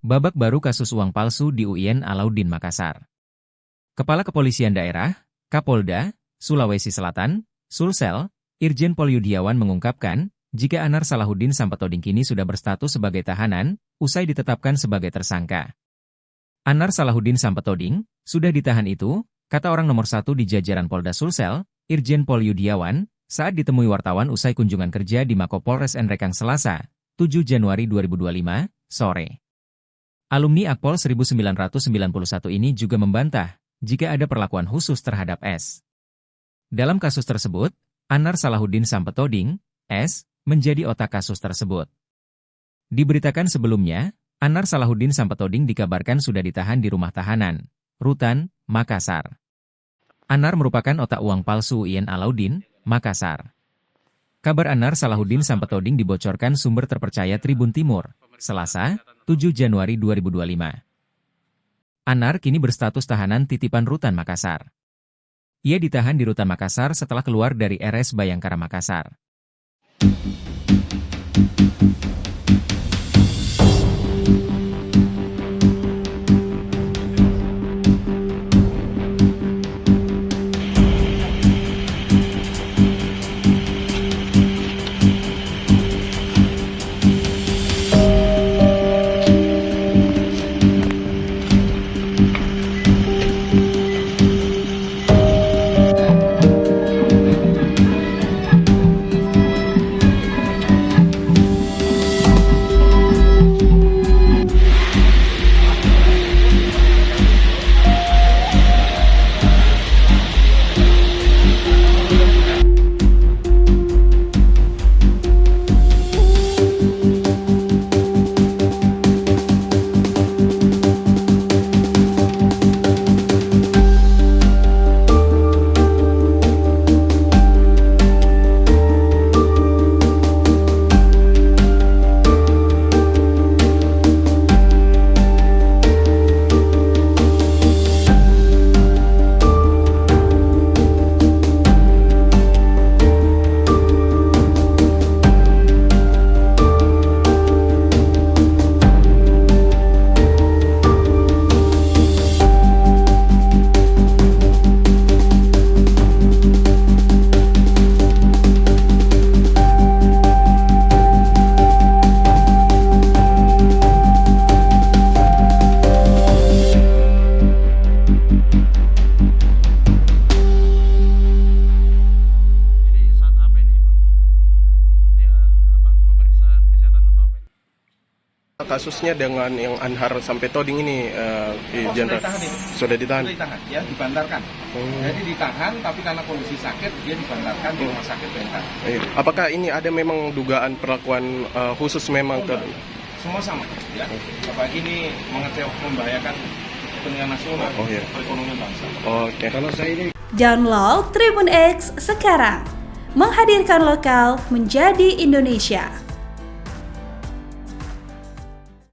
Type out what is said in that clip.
Babak baru kasus uang palsu di UIN Alauddin Makassar. Kepala Kepolisian Daerah, Kapolda, Sulawesi Selatan, Sulsel, Irjen Pol Yudiawan mengungkapkan, jika Anar Salahuddin Sampetoding kini sudah berstatus sebagai tahanan, usai ditetapkan sebagai tersangka. Anar Salahuddin Sampetoding sudah ditahan itu, kata orang nomor 1 di jajaran Polda Sulsel, Irjen Pol Yudiawan, saat ditemui wartawan usai kunjungan kerja di Mako Polres Nrekang Selasa, 7 Januari 2025, sore. Alumni Akpol 1991 ini juga membantah jika ada perlakuan khusus terhadap S. Dalam kasus tersebut, Anar Salahuddin Sampetoding, S, menjadi otak kasus tersebut. Diberitakan sebelumnya, Anar Salahuddin Sampetoding dikabarkan sudah ditahan di rumah tahanan, Rutan, Makassar. Anar merupakan otak uang palsu UIN Alauddin, Makassar. Kabar Anar Salahuddin Sampetoding dibocorkan sumber terpercaya Tribun Timur, Selasa, 7 Januari 2025. Anar kini berstatus tahanan titipan Rutan Makassar. Ia ditahan di Rutan Makassar setelah keluar dari RS Bayangkara Makassar. Kasusnya dengan yang Anar Sampetoding ini, sudah ditahan ya, dibantarkan. Jadi ditahan, tapi karena kondisi sakit dia dibantarkan di rumah sakit Bayangkara. Apakah ini ada memang dugaan perlakuan khusus memang ke? Semua sama, ya. Apalagi ini membahayakan kepentingan nasional, perekonomian bangsa. Oke. Kalau saya ini Download Tribun X sekarang, menghadirkan lokal menjadi Indonesia.